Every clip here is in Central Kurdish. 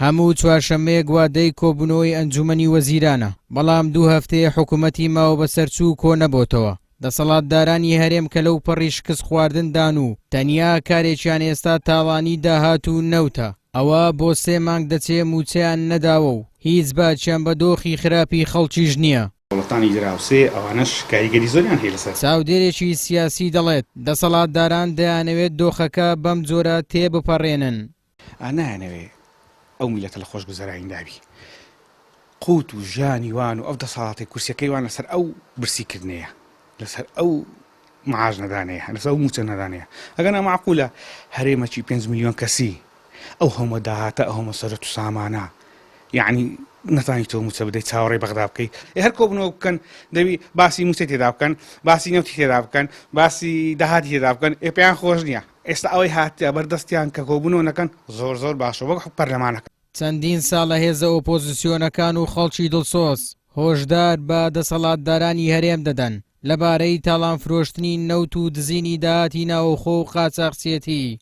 هەموو چوارشەممەیەک وادەی کۆبوونەوەی ئەنجومەنی وەزیرانە، بەڵام 2 هەفتەیە حکوومەتی ماوە بەسەرچوو کۆ نەبۆتەوە. دەسەڵاتدارانی هەرێم کە لەو پەڕی شکست خواردندان و تەنیا کارێکیان ئێستا تاوانی داهات و نەوتە، ئەوە بۆ 3 مانگ دەچێ موچەیان نەداوە و هیچ باچیان بە دۆخی خراپی خەڵکیش نییە. وڵاتانی دراوسێ ئەوانەش کاریگەری زۆریان هەیە لەسەر. چاودێرێکی سیاسی دەڵێت دەسەڵاتداران دەیانەوێت دۆخەکە بەم جۆرە تێبپەڕێنن. نایانەوێ ئەو میلەتە لە خۆشگوزەرانی دابی. قوت و ژانی وان و ئەو دەسەڵاتی کورسیەکەی وان لەسەر ئەو برسیکردنەیە، لەسەر ئەو معاش نەدانەیە، لەسەر ئەو موچە نەدانەیە. ئەگەر نامعقولە هەرێمەکی 5 ملیۆن کەسی ئەو هەمە داهاتە ئەو هەمە سەرەت و سامانە، یعنی نەتانی تۆ موچە بدەیت چاوەڕێی بەغدا بکەیت. هەر کۆبوونەوە بکەن دەبی باسی موچە تێدا بکەن، باسی نەوتی تێدا بکەن، باسی داهاتی تێدا بکەن، پێیان خۆش نییە. ئێستا ئەوەی هاتیە بەردەستیان کە کۆبوونەوە نەکەن زۆر باشە وەک پەرلەمانەکە. چەندین ساڵە هێزە ئۆپۆزیسیۆنەکان و خەڵکی دڵسۆز هۆشدار بە دەسەڵاتدارانی هەرێم دەدەن لەبارەی تاڵان فرۆشتنی نەوت و دزینی داهاتی ناوخۆ و قاچاقچێتی،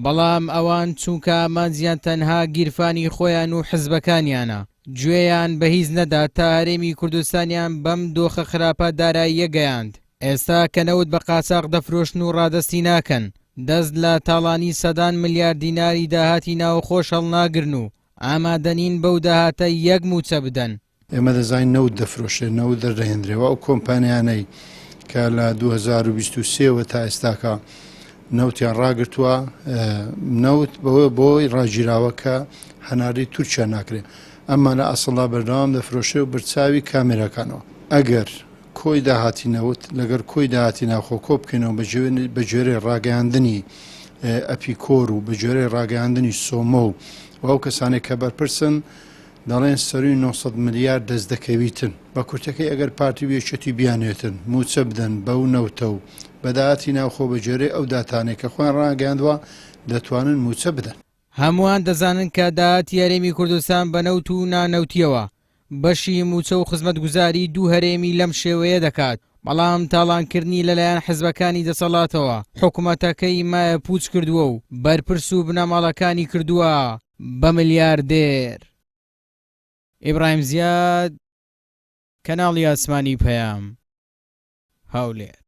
بەڵام ئەوان چونکە ئامانجیان تەنها گیرفانی خۆیان و حزبەکانیانە، گوێیان بە هیچ نەدا تا هەرێمی کوردستانیان بەم دۆخە خراپە داراییە گەیاند. ئێستا کە نەوت بە قاچاق دەفرۆشن و ڕادەستی ناکەن، دەست لە تاڵانی سەدان ملیار دیناری داهاتی ناوخۆش هەڵناگرن و ئامادەنین بەو داهاتە 1 موچە بدەن. ئێمە دەزانین نەوت دەفرۆشێت، نەوت دەردەهێنرێەوە. ئەو کۆمپانیانەی کە لە 2023 تا ئێستاکە نەوتیان ڕاگرتووە، نەوت بۆی ڕاگیراوە کە هەناری تورکیا ناکرێت، ئەمما لە ئەسڵا بەردەوام دەفرۆشێ و بەرچاوی کامێرەکانەوە. ئەگەر کۆی داهاتی نەوت لەگەر کۆی داهاتی ناوخۆ کۆ بکەینەوە بە جۆرەی ڕاگەیاندنی ئەپیکۆر و بە جۆرەی ڕاگەیاندنی سۆمە و ئەو کەسانێک کە بەرپرسن دەڵێن سەروی 900 ملیار دەست دەکەویتن. بە کورتەکەی ئەگەر پارتی وێچەتی بیانێتن موچە بدەن بەو نەوتە و بەداهاتی ناوخۆ بە جۆرەی ئەو داتانێک کە خۆیان ڕاگەیاندووە دەتوانن موچە بدەن. هەمووان دەزانن کە داهاتی هەرێمی کوردستان بە نەوت و نانەوتیەوە بەشی موچە و خزمەتگوزاری 2 هەرێمی لەم شێوەیە دەکات، بەڵام تاڵانکردنی لەلایەن حزبەکانی دەسەڵاتەوە حکوومەتەکەی مایە پوچ کردووە و بەرپرس و بنەماڵەکانی کردووە بە ملیاردێر. ئیبراهیم زیاد، کەناڵی ئاسمانی پەیام، هەولێر.